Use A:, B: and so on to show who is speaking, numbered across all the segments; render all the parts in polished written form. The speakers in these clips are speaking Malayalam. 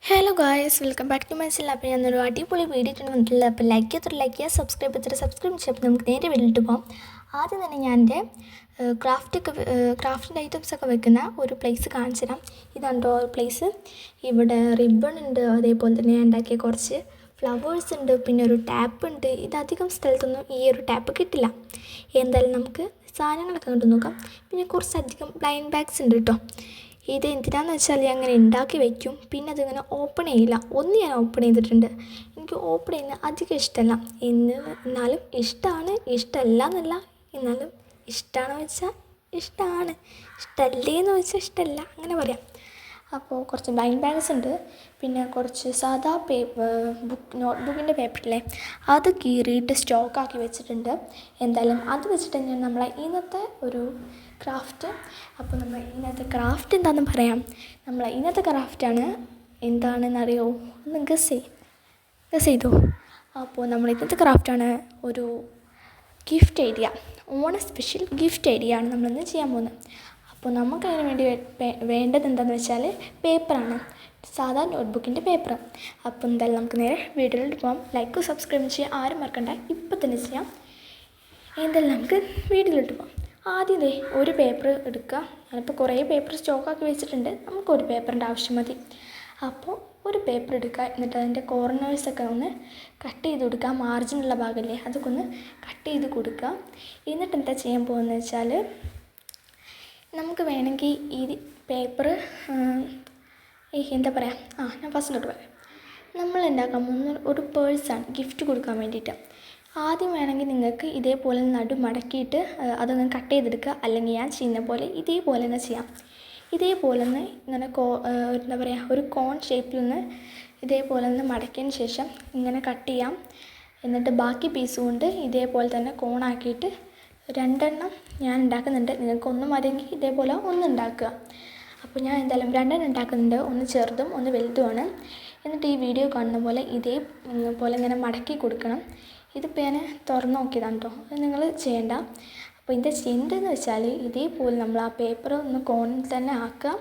A: Hello guys, welcome back to my channel. അപ്പോൾ ഞാനൊരു അടിപൊളി വീഡിയോ ഇട്ട് വന്നിട്ടില്ല. അപ്പോൾ ലൈക്ക് ചെയ്യുക, സബ്സ്ക്രൈബ് ചെയ്തിട്ട് നമുക്ക് നേരെ വീട്ടിലിട്ട് പോകാം. ആദ്യം തന്നെ ഞാൻ എൻ്റെ ക്രാഫ്റ്റിൻ്റെ ഐറ്റംസൊക്കെ വെക്കുന്ന ഒരു പ്ലേസ് കാണിച്ചു തരാം. ഇതാണ്ടോ പ്ലേസ്. ഇവിടെ റിബൺ ഉണ്ട്, അതേപോലെ തന്നെ ഞാൻ ഉണ്ടാക്കിയ കുറച്ച് ഫ്ലവേഴ്സ് ഉണ്ട്, പിന്നെ ഒരു ടാപ്പ് ഉണ്ട്. ഇതധികം സ്ഥലത്തൊന്നും ഈ ഒരു ടാപ്പ് കിട്ടില്ല. എന്തായാലും നമുക്ക് സാധനങ്ങളൊക്കെ കണ്ടു നോക്കാം. പിന്നെ കുറച്ചധികം ബ്ലൈൻഡ് ബാഗ്സ് ഉണ്ട് കേട്ടോ. ഇത് എന്തിനാന്ന് വെച്ചാൽ അങ്ങനെ ഉണ്ടാക്കി വയ്ക്കും, പിന്നെ അതിങ്ങനെ ഓപ്പൺ ചെയ്യില്ല. ഒന്ന് ഞാൻ ഓപ്പൺ ചെയ്തിട്ടുണ്ട്. എനിക്ക് ഓപ്പൺ ചെയ്യുന്നത് അധികം ഇഷ്ടമല്ല. എന്നാലും ഇഷ്ടമാണ്, ഇഷ്ടമല്ല എന്നല്ല. എന്നാലും ഇഷ്ടമാണെന്ന് വെച്ചാൽ ഇഷ്ടമാണ്, ഇഷ്ടമല്ലേന്ന് വെച്ചാൽ ഇഷ്ടമല്ല, അങ്ങനെ പറയാം. അപ്പോൾ കുറച്ച് ബ്ലൈൻഡ് ബാഗ്സ് ഉണ്ട്, പിന്നെ കുറച്ച് സാധാ നോട്ട്ബുക്കിൻ്റെ പേപ്പറില്ലേ, അത് കീറിയിട്ട് സ്റ്റോക്കാക്കി വെച്ചിട്ടുണ്ട്. എന്തായാലും അത് വെച്ചിട്ട് തന്നെയാണ് നമ്മളെ ഇന്നത്തെ ഒരു ക്രാഫ്റ്റ്. അപ്പോൾ നമ്മൾ ഇന്നത്തെ ക്രാഫ്റ്റ് എന്താണെന്ന് പറയാം. നമ്മളെ ഇന്നത്തെ ക്രാഫ്റ്റാണ്. എന്താണെന്നറിയോ? ഒന്ന് ഗസ് ചെയ്തോ. അപ്പോൾ നമ്മൾ ഇന്നത്തെ ക്രാഫ്റ്റാണ് ഒരു gift idea, Onam special gift idea ആണ് നമ്മളിന്ന് ചെയ്യാൻ പോകുന്നത്. അപ്പോൾ നമുക്കതിന് വേണ്ടി വേണ്ടത് എന്താണെന്ന് വെച്ചാൽ പേപ്പറാണ്, സാധാ നോട്ട്ബുക്കിൻ്റെ പേപ്പർ. അപ്പോൾ എന്തായാലും നമുക്ക് നേരെ വീഡിയോയിലോട്ട് പോകാം. ലൈക്ക് സബ്സ്ക്രൈബ് ചെയ്യാൻ ആരും മറക്കണ്ട, ഇപ്പം തന്നെ ചെയ്യാം. എന്തായാലും നമുക്ക് വീഡിയോയിലോട്ട് പോകാം. ആദ്യം ഒരു പേപ്പർ എടുക്കുക. ഞാനിപ്പോൾ കുറേ പേപ്പർ സ്റ്റോക്കാക്കി വെച്ചിട്ടുണ്ട്, നമുക്കൊരു പേപ്പറിൻ്റെ ആവശ്യം മതി. അപ്പോൾ ഒരു പേപ്പർ എടുക്കുക, എന്നിട്ട് അതിൻ്റെ കോർണേഴ്സൊക്കെ ഒന്ന് കട്ട് ചെയ്ത് കൊടുക്കുക. മാർജിനുള്ള ഭാഗമല്ലേ, അതൊക്കെ ഒന്ന് കട്ട് ചെയ്ത് കൊടുക്കുക. എന്നിട്ട് എന്താ ചെയ്യാൻ പോകുന്നത് വെച്ചാൽ, നമുക്ക് വേണമെങ്കിൽ ഈ പേപ്പർ എന്താ പറയുക, ഞാൻ ഫസ്റ്റിലോട്ട് പറയാം. നമ്മൾ ഉണ്ടാക്കാൻ പോകുന്ന ഒരു പേഴ്സാണ് ഗിഫ്റ്റ് കൊടുക്കാൻ വേണ്ടിയിട്ട്. ആദ്യം വേണമെങ്കിൽ നിങ്ങൾക്ക് ഇതേപോലെ മടക്കിയിട്ട് അതങ്ങ് കട്ട് ചെയ്തെടുക്കുക, അല്ലെങ്കിൽ ഞാൻ ചെയ്യുന്ന പോലെ ഇതേപോലെ തന്നെ ചെയ്യാം. ഇതേപോലെ ഒന്ന് ഇങ്ങനെ എന്താ പറയുക, ഒരു കോൺ ഷേപ്പിൽ നിന്ന് ഇതേപോലെ ഒന്ന് മടക്കിയതിന് ശേഷം ഇങ്ങനെ കട്ട് ചെയ്യാം. എന്നിട്ട് ബാക്കി പീസ് കൊണ്ട് ഇതേപോലെ തന്നെ കോണാക്കിയിട്ട് രണ്ടെണ്ണം ഞാൻ ഉണ്ടാക്കുന്നുണ്ട്. നിങ്ങൾക്ക് ഒന്ന് മതിയെങ്കിൽ ഇതേപോലെ ഒന്ന് ഉണ്ടാക്കുക. അപ്പോൾ ഞാൻ എന്തായാലും രണ്ടെണ്ണം ഉണ്ടാക്കുന്നുണ്ട്, ഒന്ന് ചെറുതും ഒന്ന് വലുതുമാണ്. എന്നിട്ട് ഈ വീഡിയോ കാണുന്ന പോലെ ഇതേപോലെ ഇങ്ങനെ മടക്കി കൊടുക്കണം. ഇതിപ്പോൾ ഞാൻ തുറന്ന് നോക്കിയതാണ് കേട്ടോ, അത് നിങ്ങൾ ചെയ്യേണ്ട. അപ്പോൾ ഇതിൻ്റെ ചെയ്യേണ്ടതെന്ന് വെച്ചാൽ ഇതേപോലെ നമ്മൾ ആ പേപ്പർ ഒന്ന് കോണിൽ തന്നെ ആക്കുക.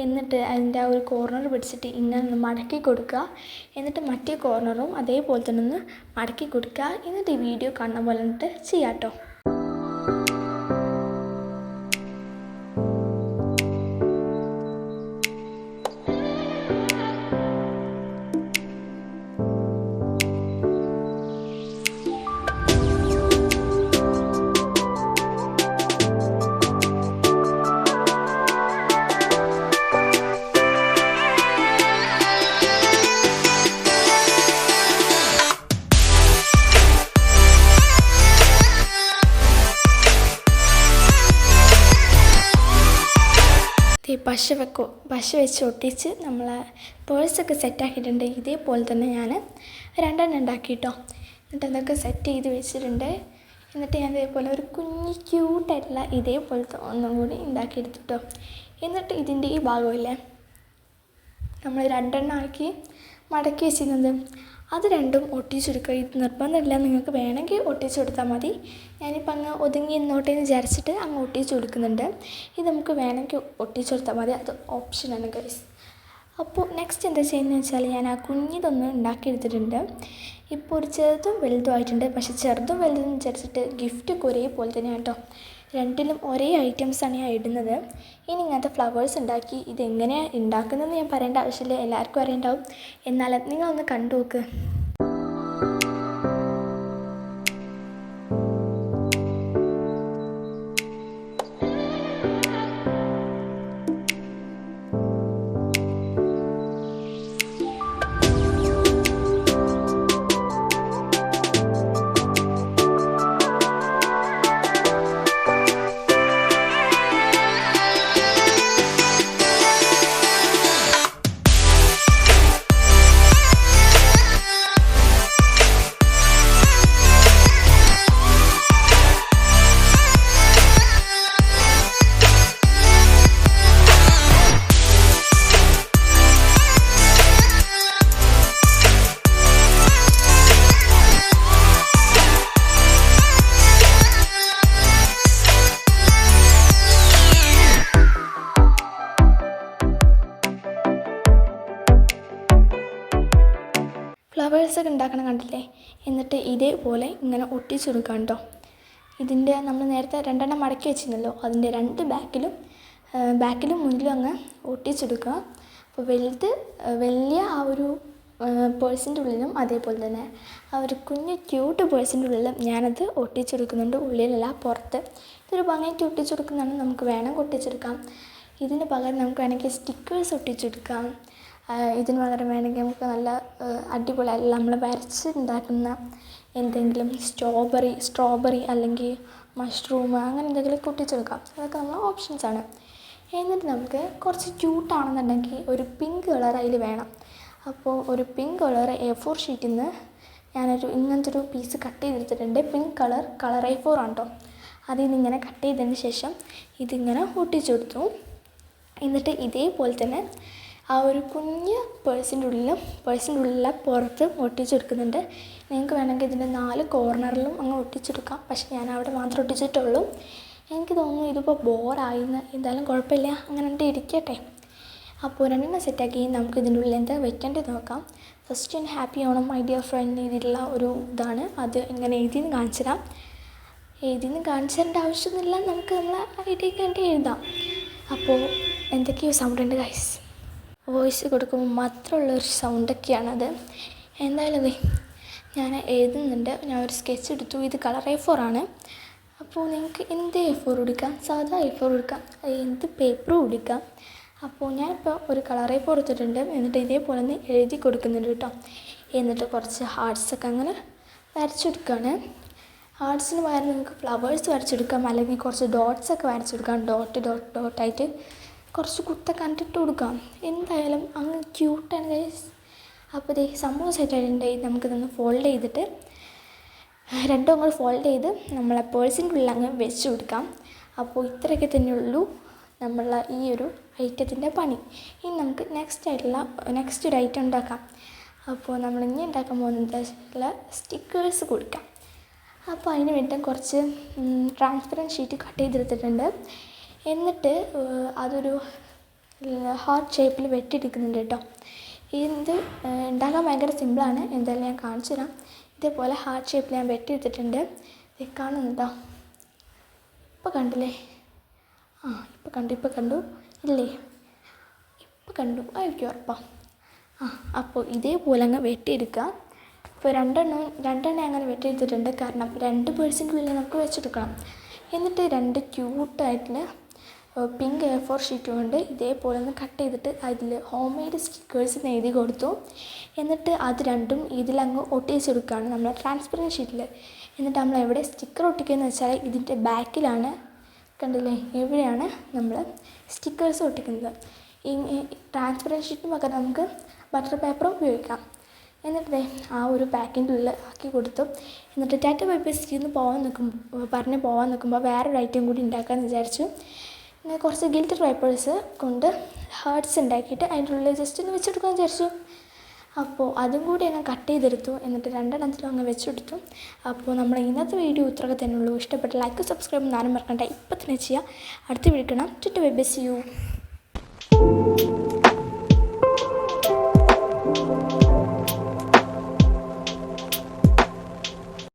A: എന്നിട്ട് അതിൻ്റെ ആ ഒരു കോർണർ പിടിച്ചിട്ട് ഇങ്ങനെ ഒന്ന് മടക്കി കൊടുക്കുക. എന്നിട്ട് മറ്റേ കോർണറും അതേപോലെ തന്നെ ഒന്ന് മടക്കി കൊടുക്കുക. എന്നിട്ട് ഈ വീഡിയോ കാണുന്ന പോലെ എന്നിട്ട് ചെയ്യാം കേട്ടോ. പശ വെച്ച് ഒട്ടിച്ച് നമ്മൾ പേഴ്സൊക്കെ സെറ്റാക്കിയിട്ടുണ്ട്. ഇതേപോലെ തന്നെ ഞാൻ രണ്ടെണ്ണം ഉണ്ടാക്കി കേട്ടോ. എന്നിട്ട് അതൊക്കെ സെറ്റ് ചെയ്ത് വെച്ചിട്ടുണ്ട്. എന്നിട്ട് ഞാൻ ഇതേപോലെ ഒരു കുഞ്ഞി ക്യൂട്ടായിട്ടുള്ള ഇതേപോലത്തെ ഒന്നും കൂടി ഉണ്ടാക്കിയെടുത്തിട്ടോ. എന്നിട്ട് ഇതിൻ്റെ ഈ ഭാഗമില്ലേ, നമ്മൾ രണ്ടെണ്ണമാക്കി മടക്കി വെച്ചിരുന്നത്, അത് രണ്ടും ഒട്ടിച്ചെടുക്കുക. ഇത് നിർബന്ധമില്ല, നിങ്ങൾക്ക് വേണമെങ്കിൽ ഒട്ടിച്ചു കൊടുത്താൽ മതി. ഞാനിപ്പോൾ അങ്ങ് ഒതുങ്ങി ഇന്നോട്ടേന്ന് വിചാരിച്ചിട്ട് അങ്ങ് ഒട്ടിച്ചു കൊടുക്കുന്നുണ്ട്. ഇത് നമുക്ക് വേണമെങ്കിൽ ഒട്ടിച്ചു കൊടുത്താൽ മതി, അത് ഓപ്ഷനാണ് ഗൈസ്. അപ്പോൾ നെക്സ്റ്റ് എന്താ ചെയ്യുന്നത് വെച്ചാൽ, ഞാൻ ആ കുഞ്ഞിതൊന്ന് ഉണ്ടാക്കിയെടുത്തിട്ടുണ്ട്. ഇപ്പോൾ ഒരു ചെറുതും വലുതും ആയിട്ടുണ്ട്. പക്ഷേ ചെറുതും വലുതും വിചാരിച്ചിട്ട് ഗിഫ്റ്റൊക്കെ ഒരേപോലെ തന്നെയാണ് കേട്ടോ. രണ്ടിലും ഒരേ ഐറ്റംസാണ് ഞാൻ ഇടുന്നത്. ഇനി ഇങ്ങനത്തെ ഫ്ലവേഴ്സ് ഉണ്ടാക്കി ഇതെങ്ങനെയാണ് ഉണ്ടാക്കുന്നതെന്ന് ഞാൻ പറയേണ്ട ആവശ്യമില്ല, എല്ലാവർക്കും അറിയണ്ടാവും. എന്നാലും നിങ്ങളൊന്ന് കണ്ടു നോക്ക്. സ്റ്റിക്കേഴ്സൊക്കെ ഉണ്ടാക്കണം കണ്ടില്ലേ. എന്നിട്ട് ഇതേപോലെ ഇങ്ങനെ ഒട്ടിച്ചു കൊടുക്കാം കേട്ടോ. ഇതിൻ്റെ നമ്മൾ നേരത്തെ 2 മടക്കി വെച്ചിരുന്നല്ലോ, അതിൻ്റെ 2 ബാക്കിലും മുന്നിലും അങ്ങ് ഒട്ടിച്ചെടുക്കുക. അപ്പോൾ വലിയ ആ ഒരു പേഴ്സിൻ്റെ ഉള്ളിലും അതേപോലെ തന്നെ ആ ഒരു കുഞ്ഞ് ക്യൂട്ട് പേഴ്സിൻ്റെ ഉള്ളിലും ഞാനത് ഒട്ടിച്ചെടുക്കുന്നുണ്ട്. ഉള്ളിലല്ല, പുറത്ത്. ഇതൊരു ഭംഗിയായിട്ട് ഒട്ടിച്ചെടുക്കുന്നതാണ്. നമുക്ക് വേണമെങ്കിൽ ഒട്ടിച്ചെടുക്കാം. ഇതിന് പകരം നമുക്ക് വേണമെങ്കിൽ സ്റ്റിക്കേഴ്സ് ഒട്ടിച്ചെടുക്കാം. ഇതിന് പകരം വേണമെങ്കിൽ നമുക്ക് നല്ല അടിപൊളി നമ്മൾ വരച്ചുണ്ടാക്കുന്ന എന്തെങ്കിലും സ്ട്രോബെറി അല്ലെങ്കിൽ മഷ്റൂം അങ്ങനെ എന്തെങ്കിലുമൊക്കെ ഒട്ടിച്ചെടുക്കാം. അതൊക്കെ നമ്മളെ ഓപ്ഷൻസാണ്. എന്നിട്ട് നമുക്ക് കുറച്ച് ക്യൂട്ടാണെന്നുണ്ടെങ്കിൽ ഒരു പിങ്ക് കളർ അതിൽ വേണം. അപ്പോൾ ഒരു പിങ്ക് കളർ A4 ഷീറ്റിൽ നിന്ന് ഞാനൊരു ഇങ്ങനത്തെ ഒരു പീസ് കട്ട് ചെയ്തെടുത്തിട്ടുണ്ട്. പിങ്ക് കളർ A4 ആണ് കേട്ടോ. അതിൽ നിന്ന് ഇങ്ങനെ കട്ട് ചെയ്തതിന് ശേഷം ഇതിങ്ങനെ ഒട്ടിച്ചു കൊടുത്തു. എന്നിട്ട് ഇതേപോലെ തന്നെ ആ ഒരു കുഞ്ഞ് പേഴ്സിൻ്റെ ഉള്ളിലെ പുറത്ത് ഒട്ടിച്ചെടുക്കുന്നുണ്ട്. നിങ്ങൾക്ക് വേണമെങ്കിൽ ഇതിൻ്റെ 4 കോർണറിലും അങ്ങ് ഒട്ടിച്ചെടുക്കാം. പക്ഷേ ഞാൻ അവിടെ മാത്രം ഒട്ടിച്ചിട്ടുള്ളൂ. എനിക്ക് തോന്നുന്നു ഇതിപ്പോൾ ബോറായിന്ന്. എന്തായാലും കുഴപ്പമില്ല, അങ്ങനെ ഇരിക്കട്ടെ. അപ്പോൾ 2 സെറ്റാക്കി നമുക്ക് ഇതിൻ്റെ ഉള്ളിൽ എന്താ വെക്കേണ്ടത് നോക്കാം. First happy Onam my dear friend ഇതിലുള്ള ഒരു ഇതാണ്. അത് ഇങ്ങനെ എഴുതിയെന്ന് കാണിച്ചുതരാം. എഴുതിയെന്ന് കാണിച്ചു തരേണ്ട ആവശ്യമൊന്നുമില്ല, നമുക്ക് നമ്മളെ ഐഡിയക്ക് വേണ്ടി എഴുതാം. അപ്പോൾ എന്തൊക്കെയോ സൗണ്ട് ഉണ്ട് ഗൈസ്. വോയിസ് കൊടുക്കുമ്പോൾ മാത്രമുള്ളൊരു സൗണ്ടൊക്കെയാണത്. എന്തായാലും ഞാൻ എഴുതുന്നുണ്ട്. ഞാൻ ഒരു സ്കെച്ച് എടുത്തു. ഇത് കളർ A4 ആണ്. അപ്പോൾ നിങ്ങൾക്ക് എന്ത് A4 എടുക്കാം, സാധാ A4 എടുക്കാം, എന്ത് പേപ്പറും എടുക്കാം. അപ്പോൾ ഞാനിപ്പോൾ ഒരു കളർ A4 എടുത്തിട്ടുണ്ട്. എന്നിട്ട് ഇതേപോലെ ഒന്ന് എഴുതി കൊടുക്കുന്നുണ്ട് കേട്ടോ. എന്നിട്ട് കുറച്ച് ഹാർട്ട്സൊക്കെ അങ്ങനെ വരച്ചെടുക്കുകയാണ്. ഹാർട്ട്സിന് പകരം നിങ്ങൾക്ക് ഫ്ലവേഴ്സ് വരച്ചെടുക്കാം, അല്ലെങ്കിൽ കുറച്ച് ഡോട്ട്സൊക്കെ വരച്ചെടുക്കാം. ഡോട്ടായിട്ട് കുറച്ച് കുത്തൊക്കെ കണ്ടിട്ട് കൊടുക്കാം. എന്തായാലും അങ്ങ് ക്യൂട്ടാണ് ഗൈസ്. അപ്പോൾ ഇതേ സംഭവം സെറ്റായിട്ടുണ്ട്. നമുക്കിതൊന്ന് ഫോൾഡ് ചെയ്തിട്ട് 2 അങ്ങോട്ട് ഫോൾഡ് ചെയ്ത് നമ്മളെ പേഴ്സിൻ്റെ ഉള്ളിൽ അങ്ങ് വെച്ച് കൊടുക്കാം. അപ്പോൾ ഇത്രയൊക്കെ തന്നെയുള്ളൂ നമ്മളെ ഈ ഒരു ഐറ്റത്തിൻ്റെ പണി. ഇനി നമുക്ക് നെക്സ്റ്റ് ഒരു ഐറ്റം ഉണ്ടാക്കാം. അപ്പോൾ നമ്മൾ ഇനി ഉണ്ടാക്കാൻ പോകുന്നത് സ്റ്റിക്കേഴ്സ് കൊടുക്കാം. അപ്പോൾ അതിന് വേണ്ടി കുറച്ച് ട്രാൻസ്പെറൻറ്റ് ഷീറ്റ് കട്ട് ചെയ്തെടുത്തിട്ടുണ്ട്. എന്നിട്ട് അതൊരു ഹാർട്ട് ഷേപ്പിൽ വെട്ടിയെടുക്കുന്നുണ്ട് കേട്ടോ. ഇത് ഉണ്ടാക്കാൻ ഭയങ്കര സിമ്പിളാണ്. എന്തായാലും ഞാൻ കാണിച്ചു തരാം. ഇതേപോലെ ഹാർട്ട് ഷേപ്പിൽ ഞാൻ വെട്ടിയെടുത്തിട്ടുണ്ട്. ഇത് കാണുന്നുണ്ടോ? ഇപ്പോൾ കണ്ടില്ലേ? ഇപ്പോൾ കണ്ടു ഇല്ലേ? ഇപ്പോൾ കണ്ടു ആയിരിക്കും ഉറപ്പാ. അപ്പോൾ ഇതേപോലെ അങ്ങ് വെട്ടിയെടുക്കുക. ഇപ്പോൾ രണ്ടെണ്ണം അങ്ങനെ വെട്ടിയെടുത്തിട്ടുണ്ട്. കാരണം 2 പേഴ്സിൻ്റെ ഉള്ളിൽ നമുക്ക് വെച്ചെടുക്കണം. എന്നിട്ട് 2 ക്യൂട്ടായിട്ടുള്ള പിങ്ക് A4 ഷീറ്റ് കൊണ്ട് ഇതേപോലെ ഒന്ന് കട്ട് ചെയ്തിട്ട് അതിൽ ഹോം മെയ്ഡ് സ്റ്റിക്കേഴ്സ് എഴുതി കൊടുത്തു. എന്നിട്ട് അത് രണ്ടും ഇതിലങ്ങ് ഒട്ടിച്ചെടുക്കുകയാണ് നമ്മൾ ട്രാൻസ്പെറൻറ്റ് ഷീറ്റിൽ. എന്നിട്ട് നമ്മൾ എവിടെ സ്റ്റിക്കർ ഒട്ടിക്കുകയെന്ന് വെച്ചാൽ ഇതിൻ്റെ ബാക്കിലാണ്. കണ്ടില്ലേ, എവിടെയാണ് നമ്മൾ സ്റ്റിക്കേഴ്സ് ഒട്ടിക്കുന്നത്. ഈ ട്രാൻസ്പെറൻറ്റ് ഷീറ്റിന് പകരം നമുക്ക് ബട്ടർ പേപ്പറും ഉപയോഗിക്കാം. എന്നിട്ട് ആ ഒരു പാക്കിൻ്റെ ഉള്ളിൽ ആക്കി കൊടുത്തു. എന്നിട്ട് ടാറ്റ ബൈ ബൈ സ്റ്റിന്ന് പോകാൻ നിൽക്കുമ്പോൾ വേറൊരു ഐറ്റം കൂടി ഉണ്ടാക്കാമെന്ന് വിചാരിച്ചു. പിന്നെ കുറച്ച് ഗിൽറ്റർ പേപ്പേഴ്സ് കൊണ്ട് ഹാർട്ട്സ് ഉണ്ടാക്കിയിട്ട് അതിൻ്റെ ഉള്ളിൽ ജസ്റ്റ് ഒന്ന് വെച്ചെടുക്കാമെന്ന് വിചാരിച്ചു. അപ്പോൾ അതും കൂടി ഞാൻ കട്ട് ചെയ്തെടുത്തു. എന്നിട്ട് 2 അങ്ങ് വെച്ചെടുത്തു. അപ്പോൾ നമ്മൾ ഇന്നത്തെ വീഡിയോ ഇത്രയൊക്കെ തന്നെ ഉള്ളൂ. ഇഷ്ടപ്പെട്ട ലൈക്ക് സബ്സ്ക്രൈബ് നാനും മറക്കണ്ട. ഇപ്പം തന്നെ ചെയ്യുക. അടുത്ത് വിളിക്കണം. Tata bye bye, see U.